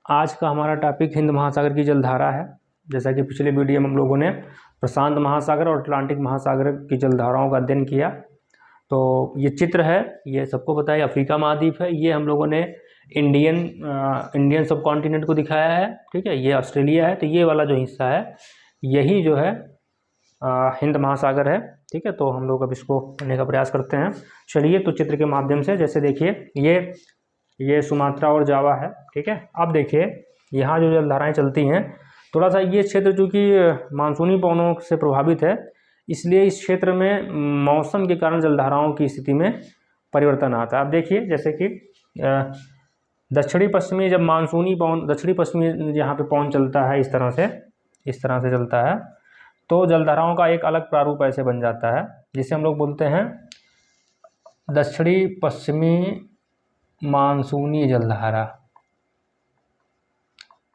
आज का हमारा टॉपिक हिंद महासागर की जलधारा है। जैसा कि पिछले वीडियो में हम लोगों ने प्रशांत महासागर और अटलांटिक महासागर की जलधाराओं का अध्ययन किया। तो ये चित्र है, ये सबको पता है अफ्रीका महाद्वीप है। ये हम लोगों ने इंडियन सब कॉन्टिनेंट को दिखाया है, ठीक है। ये ऑस्ट्रेलिया है, तो ये वाला जो हिस्सा है यही जो है हिंद महासागर है, ठीक है। तो हम लोग अब इसको करने का प्रयास करते हैं। चलिए, तो चित्र के माध्यम से, जैसे देखिए ये सुमात्रा और जावा है, ठीक है। अब देखिए यहाँ जो जलधाराएं चलती हैं, थोड़ा सा ये क्षेत्र चूँकि मानसूनी पवनों से प्रभावित है, इसलिए इस क्षेत्र में मौसम के कारण जलधाराओं की स्थिति में परिवर्तन आता है। अब देखिए, जैसे कि दक्षिणी पश्चिमी जब मानसूनी पवन, दक्षिणी पश्चिमी यहाँ पे पवन चलता है, इस तरह से चलता है, तो जलधाराओं का एक अलग प्रारूप ऐसे बन जाता है, जिसे हम लोग बोलते हैं दक्षिणी पश्चिमी मानसूनी जलधारा।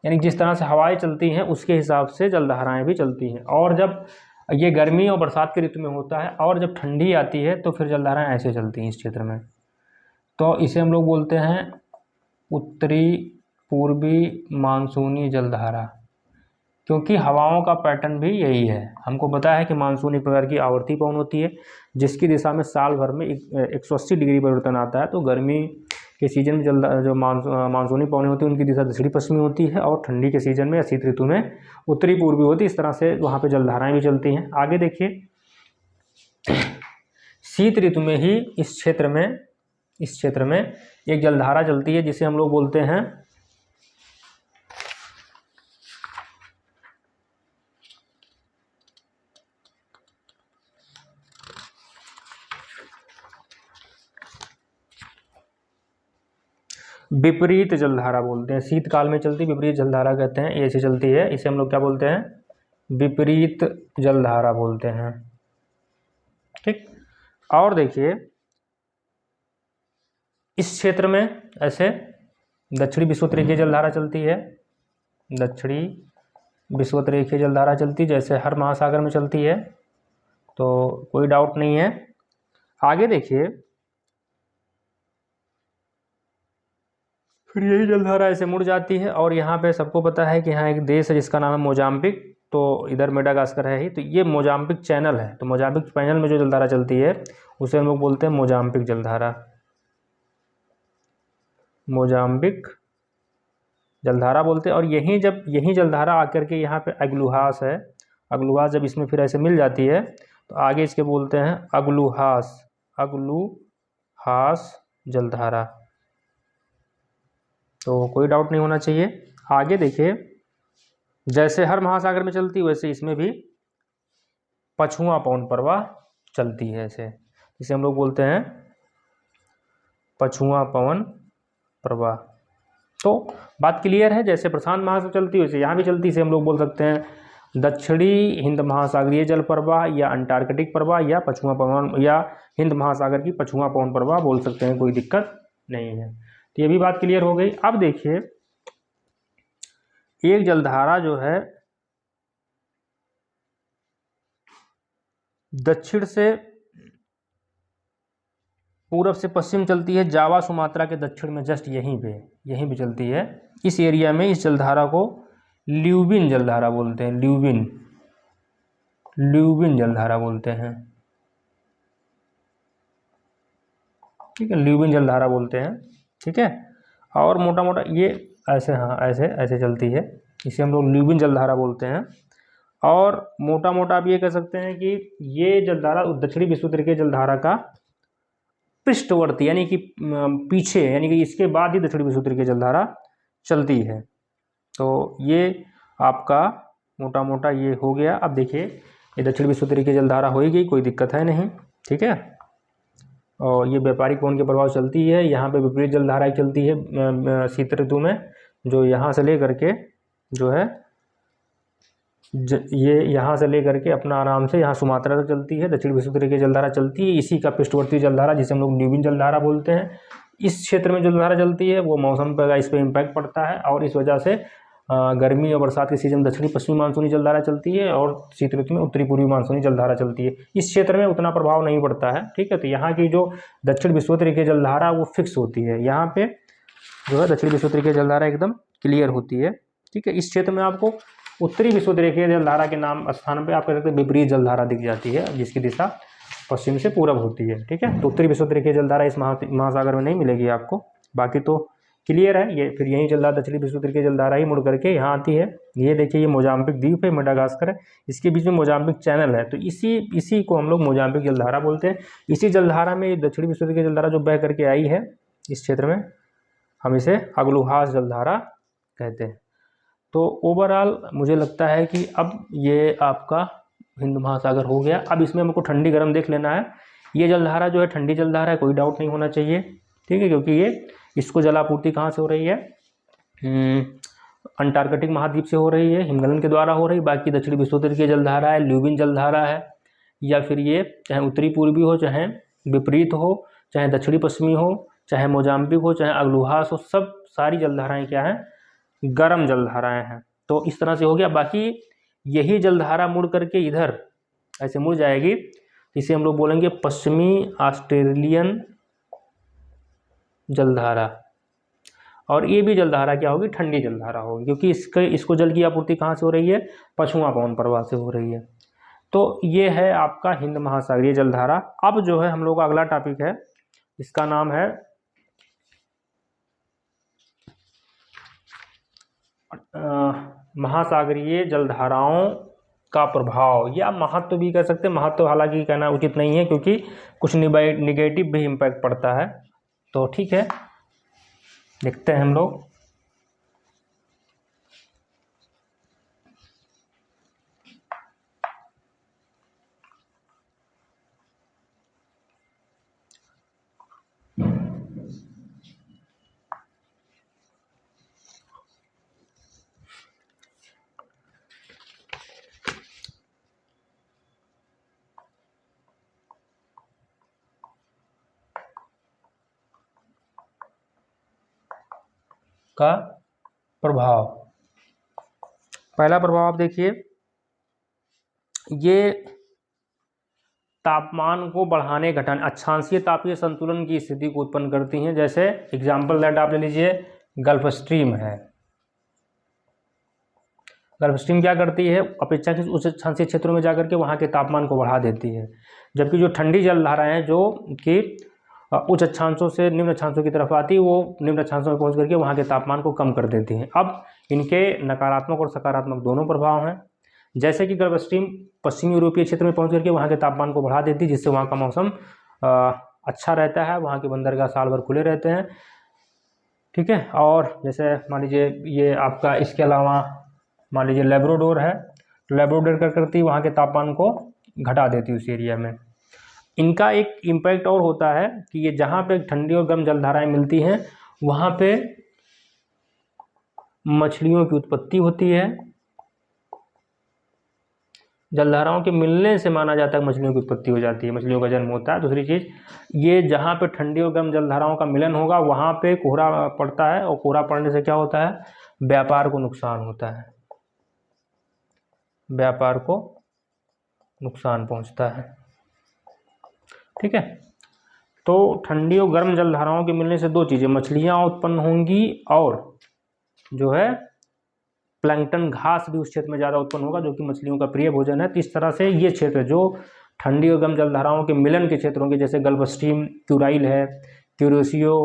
यानी जिस तरह से हवाएं चलती हैं उसके हिसाब से जलधाराएं भी चलती हैं। और जब ये गर्मी और बरसात के ऋतु में होता है, और जब ठंडी आती है तो फिर जलधाराएं ऐसे चलती हैं इस क्षेत्र में। तो इसे हम लोग बोलते हैं उत्तरी पूर्वी मानसूनी जलधारा, क्योंकि हवाओं का पैटर्न भी यही है। हमको पता है कि मानसून एक प्रकार की आवर्ती पवन होती है, जिसकी दिशा में साल भर में 180 डिग्री परिवर्तन आता है। तो गर्मी के सीजन में जो मानसूनी पवनें होती है उनकी दिशा दक्षिणी पश्चिमी होती है, और ठंडी के सीजन में या शीत ऋतु में उत्तरी पूर्वी होती है। इस तरह से वहाँ पे जलधाराएं भी चलती हैं। आगे देखिए, शीत ऋतु में ही इस क्षेत्र में एक जलधारा चलती है, जिसे हम लोग बोलते हैं विपरीत जलधारा बोलते हैं। शीतकाल में चलती विपरीत जलधारा कहते हैं, ऐसे चलती है। इसे हम लोग क्या बोलते हैं? विपरीत जलधारा बोलते हैं, ठीक। और देखिए, इस क्षेत्र में ऐसे दक्षिणी विषुवतरेखीय जलधारा चलती है, दक्षिणी विषुवतरेखीय जलधारा चलती जैसे हर महासागर में चलती है, तो कोई डाउट नहीं है। आगे देखिए, फिर यही जलधारा ऐसे मुड़ जाती है, और यहाँ पे सबको पता है कि यहाँ एक देश है जिसका नाम है मोजाम्बिक। तो इधर मेडागास्कर है ही, तो ये मोजाम्बिक चैनल है। तो मोजाम्बिक चैनल में जो जलधारा चलती है उसे हम लोग बोलते हैं मोजाम्बिक जलधारा, मोजाम्बिक जलधारा बोलते हैं। और यही जलधारा आकर के यहाँ पे अगलुहास है, अगलुहास जब इसमें फिर ऐसे मिल जाती है तो आगे इसके बोलते हैं अगलुहास जलधारा। तो कोई डाउट नहीं होना चाहिए। आगे देखिए, जैसे हर महासागर में चलती वैसे इसमें भी पछुआ पवन प्रवाह चलती है, ऐसे इसे हम लोग बोलते हैं पछुआ पवन प्रवाह। तो बात क्लियर है, जैसे प्रशांत महासागर चलती वैसे यहाँ भी चलती। इसे हम लोग बोल सकते हैं दक्षिणी हिंद महासागरीय जल प्रवाह, या अंटार्कटिक प्रवाह, या पछुआ पवन, या हिंद महासागर की पछुआ पवन प्रवाह बोल सकते हैं, कोई दिक्कत नहीं है। तो ये भी बात क्लियर हो गई। अब देखिए, एक जलधारा जो है दक्षिण से पूरब से पश्चिम चलती है, जावा सुमात्रा के दक्षिण में, जस्ट यहीं पे चलती है। इस एरिया में इस जलधारा को ल्यूबिन जलधारा बोलते हैं, ल्यूबिन जलधारा बोलते हैं, ठीक है। ल्यूबिन जलधारा बोलते हैं, ठीक है। और मोटा मोटा ये ऐसे, हाँ ऐसे चलती है, इसे हम लोग ल्यूबिन जलधारा बोलते हैं। और मोटा मोटा आप ये कह सकते हैं कि ये जलधारा दक्षिणी विषुवतरेखीय जलधारा का पृष्ठवर्ती, यानी कि पीछे, यानी कि इसके बाद ही दक्षिणी विषुवतरेखीय जलधारा चलती है। तो ये आपका मोटा मोटा ये हो गया। अब देखिए, ये दक्षिणी विषुवतरेखीय जलधारा हो ही गई, कोई दिक्कत है नहीं, ठीक है। और ये व्यापारिक पवन के प्रभाव चलती है। यहाँ पे विपरीत जलधारा चलती है शीत ऋतु में, जो यहाँ से लेकर के जो है ये यहाँ से लेकर के अपना आराम से यहाँ सुमात्रा तक चलती है, दक्षिण विषुवतरेखीय जलधारा चलती है। इसी का पृष्ठवर्ती जलधारा, जिसे हम लोग ल्यूबिन जलधारा बोलते हैं, इस क्षेत्र में जो जलधारा चलती है वो मौसम पर इस पर इम्पैक्ट पड़ता है, और इस वजह से गर्मी और बरसात के सीजन में दक्षिणी पश्चिमी मानसूनी जलधारा चलती है, और शीत ऋतु में उत्तरी पूर्वी मानसूनी जलधारा चलती है। इस क्षेत्र में उतना प्रभाव नहीं पड़ता है, ठीक है। तो यहाँ की जो दक्षिण विषुवतरेखीय जलधारा वो फिक्स होती है, यहाँ पे जो है दक्षिणी विषुवतरीय जलधारा एकदम क्लियर होती है। ठीक है, इस क्षेत्र में आपको उत्तरी विषुवत-रेखीय जलधारा के नाम स्थान पे आप कह सकते हैं विपरीत जलधारा दिख जाती है, जिसकी दिशा पश्चिम से पूरब होती है। ठीक है, तो उत्तरी विषुवत-रेखीय जलधारा इस महासागर में नहीं मिलेगी आपको, बाकी तो क्लियर है। ये फिर यही जलधारा दक्षिणी विषुवत-रेखीय जलधारा ही मुड़ करके यहाँ आती है। ये देखिए, ये मोजाम्बिक द्वीप है, मेडागास्कर है, इसके बीच में मोजाम्बिक चैनल है, तो इसी को हम लोग मोजाम्बिक जलधारा बोलते हैं। इसी जलधारा में दक्षिणी विषुवत-रेखीय जलधारा जो बह करके आई है इस क्षेत्र में, हम इसे अग्लुहास जलधारा कहते हैं। तो ओवरऑल मुझे लगता है कि अब ये आपका हिंद महासागर हो गया। अब इसमें हमको ठंडी गर्म देख लेना है। ये जलधारा जो है ठंडी जलधारा है, कोई डाउट नहीं होना चाहिए। ठीक है, क्योंकि ये इसको जलापूर्ति कहाँ से हो रही है, अंटार्कटिक महाद्वीप से हो रही है, हिमगलन के द्वारा हो रही। बाकी दक्षिणी विषुवत-रेखीय जलधारा है, ल्यूबिन जलधारा है, या फिर ये चाहे उत्तरी पूर्वी हो, चाहे विपरीत हो, चाहे दक्षिणी पश्चिमी हो, चाहे मोजाम्बिक हो, चाहे अग्लुहास हो, सब सारी जलधाराएं क्या हैं, गर्म जलधाराएं हैं। तो इस तरह से हो गया। बाकी यही जलधारा मुड़ करके इधर ऐसे मुड़ जाएगी, इसे हम लोग बोलेंगे पश्चिमी ऑस्ट्रेलियन जलधारा। और ये भी जलधारा क्या होगी, ठंडी जलधारा होगी, क्योंकि इसको जल की आपूर्ति कहाँ से हो रही है, पछुआ पवन प्रवाह से हो रही है। तो ये है आपका हिंद महासागरीय जलधारा। अब जो है हम लोग का अगला टॉपिक है, इसका नाम है महासागरीय जलधाराओं का प्रभाव, या महत्व भी कह सकते हैं। महत्व हालांकि कहना उचित नहीं है, क्योंकि कुछ निगेटिव भी इम्पैक्ट पड़ता है। तो ठीक है, देखते हैं हम लोग। का प्रभाव, पहला प्रभाव आप देखिए, ये तापमान को बढ़ाने घटाने, अक्षांशीय तापीय संतुलन की स्थिति को उत्पन्न करती हैं। जैसे एग्जाम्पल दैट आप ले लीजिए, गल्फ स्ट्रीम है। गल्फ स्ट्रीम क्या करती है, अपेक्षाकृत उच्च अक्षांशीय क्षेत्रों में जाकर के वहाँ के तापमान को बढ़ा देती है, जबकि जो ठंडी जलधाराएं हैं जो कि उच्च अक्षांशों से निम्न अक्षांशों की तरफ आती है, वो निम्न अक्षांशों में पहुँच करके वहाँ के तापमान को कम कर देती हैं। अब इनके नकारात्मक और सकारात्मक दोनों प्रभाव हैं। जैसे कि गल्फ स्ट्रीम पश्चिमी यूरोपीय क्षेत्र में पहुँच करके वहाँ के तापमान को बढ़ा देती है, जिससे वहाँ का मौसम अच्छा रहता है, वहाँ के बंदरगाह साल भर खुले रहते हैं। ठीक है, और जैसे मान लीजिए ये आपका, इसके अलावा मान लीजिए लेब्राडोर है, तो लेब्राडोर क्या करती है, वहाँ के तापमान को घटा देती है उस एरिया में। इनका एक इम्पैक्ट और होता है कि ये जहाँ पे ठंडी और गर्म जलधाराएं मिलती हैं, वहाँ पे मछलियों की उत्पत्ति होती है। जलधाराओं के मिलने से माना जाता है मछलियों की उत्पत्ति हो जाती है, मछलियों का जन्म होता है। दूसरी चीज़, ये जहाँ पे ठंडी और गर्म जलधाराओं का मिलन होगा, वहाँ पे कोहरा पड़ता है, और कोहरा पड़ने से क्या होता है, व्यापार को नुकसान होता है, व्यापार को नुकसान पहुँचता है। ठीक है, तो ठंडी और गर्म जलधाराओं के मिलने से दो चीज़ें, मछलियाँ उत्पन्न होंगी, और जो है प्लैंकटन घास भी उस क्षेत्र में ज़्यादा उत्पन्न होगा, जो कि मछलियों का प्रिय भोजन है। तो इस तरह से ये क्षेत्र जो ठंडी और गर्म जलधाराओं के मिलन के क्षेत्र होंगे, जैसे गल्फ स्ट्रीम, क्यूराइल है, क्यूरोसियो,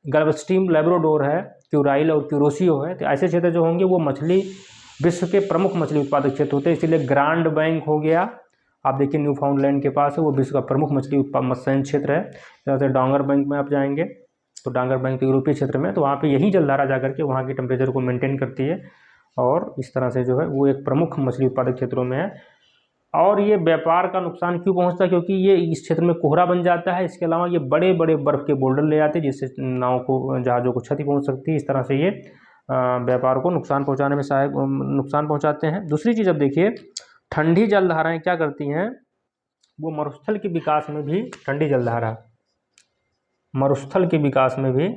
गल्फ स्ट्रीम, लेब्राडोर है, क्यूराइल और क्यूरोसियो है, तो ऐसे क्षेत्र जो होंगे वो मछली विश्व के प्रमुख मछली उत्पादक क्षेत्र होते हैं। इसीलिए ग्रांड बैंक हो गया, आप देखिए न्यूफाउंडलैंड के पास है, वो विश्व का प्रमुख मछली मत्स्य क्षेत्र है। जैसे डांगर बैंक में आप जाएंगे, तो डांगर बैंक यूरोपीय क्षेत्र में, तो वहाँ पे यही जलधारा जाकर के वहाँ के टेम्परेचर को मेंटेन करती है, और इस तरह से जो है वो एक प्रमुख मछली उत्पादक क्षेत्रों में है। और ये व्यापार का नुकसान क्यों पहुंचता है, क्योंकि ये इस क्षेत्र में कोहरा बन जाता है। इसके अलावा ये बड़े बड़े बर्फ़ के बोल्डर ले आते हैं, जिससे नाव को, जहाज़ों को क्षति पहुंच सकती है। इस तरह से ये व्यापार को नुकसान पहुंचाने में नुकसान पहुंचाते हैं। दूसरी चीज़, अब देखिए, ठंडी जलधाराएँ क्या करती हैं, वो मरुस्थल के विकास में भी, ठंडी जलधारा मरुस्थल के विकास में भी,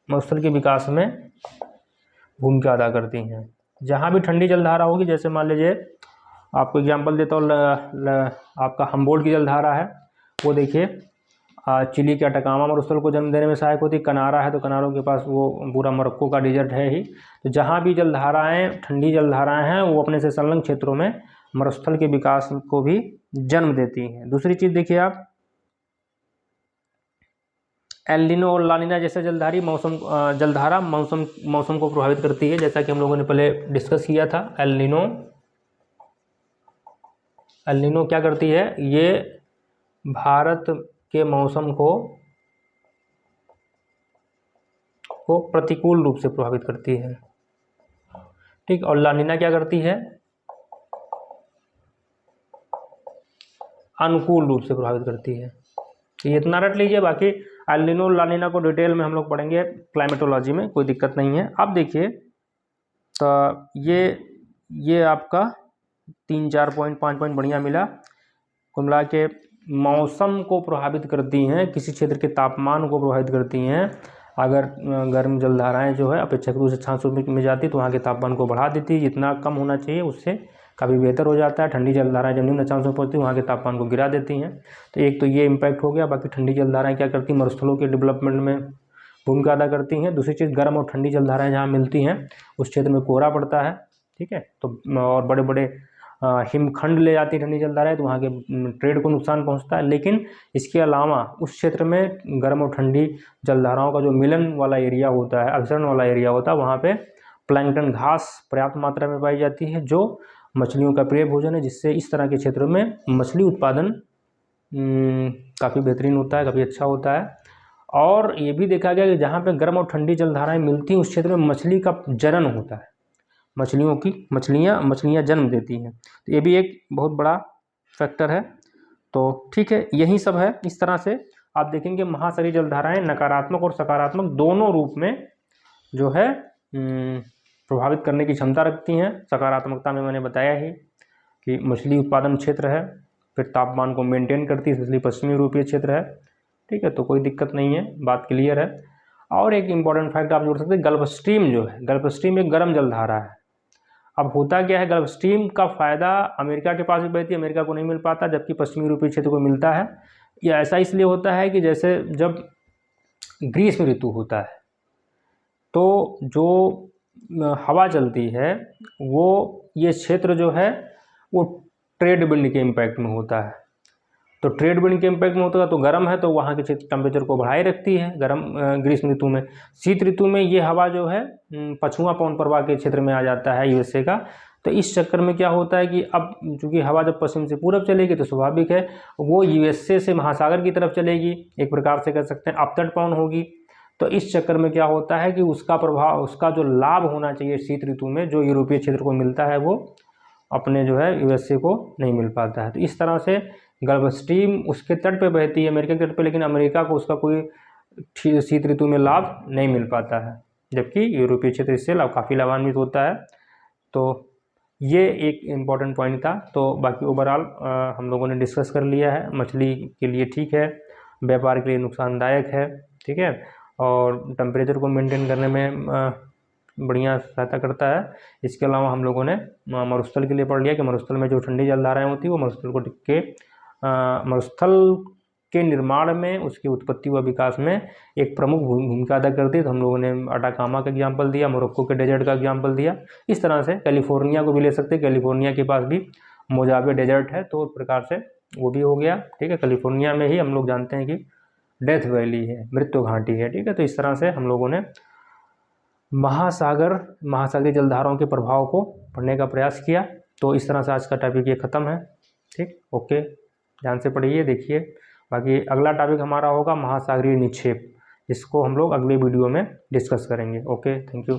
मरुस्थल के विकास में भूमिका अदा करती हैं। जहाँ भी ठंडी जलधारा होगी, जैसे मान लीजिए आपको एग्जांपल देता हूँ, आपका हम्बोल्ट की जलधारा है, वो देखिए चिली के अटाकामा मरुस्थल को जन्म देने में सहायक होती है। कनारा है तो कनारों के पास वो पूरा मोरक्को का डेजर्ट है ही। तो जहाँ भी जलधाराएँ, ठंडी जलधाराएँ हैं, वो अपने से संलग्न क्षेत्रों में मरुस्थल के विकास को भी जन्म देती हैं। दूसरी चीज़ देखिए आप, एल नीनो और ला नीना जैसे जलधारी जलधारा मौसम को प्रभावित करती है, जैसा कि हम लोगों ने पहले डिस्कस किया था। एल नीनो क्या करती है, ये भारत के मौसम को प्रतिकूल रूप से प्रभावित करती है, ठीक। और ला नीना क्या करती है, अनुकूल रूप से प्रभावित करती है। ये इतना रट लीजिए, बाकी एल नीनो ला नीना को डिटेल में हम लोग पढ़ेंगे क्लाइमेटोलॉजी में, कोई दिक्कत नहीं है। अब देखिए तो ये आपका 3-4 पॉइंट 5 पॉइंट बढ़िया मिला। कुल मिला के मौसम को प्रभावित करती हैं, किसी क्षेत्र के तापमान को प्रभावित करती हैं। अगर गर्म जलधाराएं जो है अपेक्षाकृत रूप से 600 में जाती तो वहाँ के तापमान को बढ़ा देती है, जितना कम होना चाहिए उससे काफ़ी बेहतर हो जाता है। ठंडी जलधाराएं जब निम्न अक्षांश में पहुँचती है वहाँ के तापमान को गिरा देती हैं। तो एक तो ये इम्पैक्ट हो गया। बाकी ठंडी जलधाराएं क्या करती हैं, मरुस्थलों के डेवलपमेंट में भूमिका अदा करती हैं। दूसरी चीज़, गर्म और ठंडी जलधाराएं जहाँ मिलती हैं उस क्षेत्र में कोहरा पड़ता है, ठीक है। तो और बड़े बड़े हिमखंड ले जाती है ठंडी जलधाराएं, तो वहाँ के ट्रेड को नुकसान पहुँचता है। लेकिन इसके अलावा उस क्षेत्र में गर्म और ठंडी जलधाराओं का जो मिलन वाला एरिया होता है, अभिसरण वाला एरिया होता है, वहाँ पे प्लैंकटन घास पर्याप्त मात्रा में पाई जाती है, जो मछलियों का प्रिय भोजन है, जिससे इस तरह के क्षेत्रों में मछली उत्पादन काफ़ी बेहतरीन होता है, काफ़ी अच्छा होता है। और ये भी देखा गया कि जहाँ पे गर्म और ठंडी जलधाराएं मिलती हैं उस क्षेत्र में मछली का जनन होता है, मछलियाँ जन्म देती हैं। तो ये भी एक बहुत बड़ा फैक्टर है। तो ठीक है, यही सब है। इस तरह से आप देखेंगे महासागरीय जलधाराएं नकारात्मक और सकारात्मक दोनों रूप में जो है प्रभावित करने की क्षमता रखती हैं। सकारात्मकता में मैंने बताया ही कि मछली उत्पादन क्षेत्र है, फिर तापमान को मेंटेन करती है, इसलिए पश्चिमी यूरोपीय क्षेत्र है, ठीक है। तो कोई दिक्कत नहीं है, बात क्लियर है। और एक इम्पॉर्टेंट फैक्ट आप जोड़ सकते हैं, गल्फ स्ट्रीम जो है, गल्फ स्ट्रीम एक गर्म जलधारा है। अब होता क्या है, गल्फ स्ट्रीम का फ़ायदा अमेरिका के पास भी बहती है, अमेरिका को नहीं मिल पाता, जबकि पश्चिमी यूरोपीय क्षेत्र को मिलता है। यह ऐसा इसलिए होता है कि जैसे जब ग्रीष्म ऋतु होता है तो जो हवा चलती है वो ये क्षेत्र जो है वो ट्रेड विंड के इम्पैक्ट में होता है। तो ट्रेड विंड के इम्पैक्ट में होता है तो गर्म है, तो वहाँ के क्षेत्र टेम्परेचर को बढ़ाए रखती है गर्म ग्रीष्म ऋतु में। शीत ऋतु में ये हवा जो है पछुआ पवन प्रवाह के क्षेत्र में आ जाता है यूएसए का। तो इस चक्कर में क्या होता है कि अब चूँकि हवा जब पश्चिम से पूरब चलेगी तो स्वाभाविक है वो यूएसए से महासागर की तरफ चलेगी, एक प्रकार से कह सकते हैं अपतट पवन होगी। तो इस चक्कर में क्या होता है कि उसका प्रभाव, उसका जो लाभ होना चाहिए शीत ऋतु में जो यूरोपीय क्षेत्र को मिलता है वो अपने जो है यूएसए को नहीं मिल पाता है। तो इस तरह से गल्फ स्ट्रीम उसके तट पे बहती है, अमेरिका के तट पे, लेकिन अमेरिका को उसका कोई शीत ऋतु में लाभ नहीं मिल पाता है, जबकि यूरोपीय क्षेत्र इससे काफ़ी लाभान्वित होता है। तो ये एक इम्पॉर्टेंट पॉइंट था। तो बाकी ओवरऑल हम लोगों ने डिस्कस कर लिया है। मछली के लिए ठीक है, व्यापार के लिए नुकसानदायक है, ठीक है, और टेम्परेचर को मेंटेन करने में बढ़िया सहायता करता है। इसके अलावा हम लोगों ने मरुस्थल के लिए पढ़ लिया कि मरुस्थल में जो ठंडी जलधाराएं होती है वो मरुस्थल को मरुस्थल के निर्माण में, उसकी उत्पत्ति व विकास में एक प्रमुख भूमिका अदा करती है। तो हम लोगों ने अटाकामा का एग्जाम्पल दिया, मोरक्को के डेजर्ट का एग्जाम्पल दिया। इस तरह से कैलिफोर्निया को भी ले सकते हैं, कैलिफोर्निया के पास भी मोजावे डेजर्ट है, तो उस प्रकार से वो भी हो गया, ठीक है। कैलिफोर्निया में ही हम लोग जानते हैं कि डेथ वैली है, मृत्यु घाटी है, ठीक है। तो इस तरह से हम लोगों ने महासागरीय जलधाराओं के प्रभाव को पढ़ने का प्रयास किया। तो इस तरह से आज का टॉपिक ये ख़त्म है, ठीक, ओके। ध्यान से पढ़िए, देखिए। बाकी अगला टॉपिक हमारा होगा महासागरीय निक्षेप, जिसको हम लोग अगले वीडियो में डिस्कस करेंगे। Okay, thank you.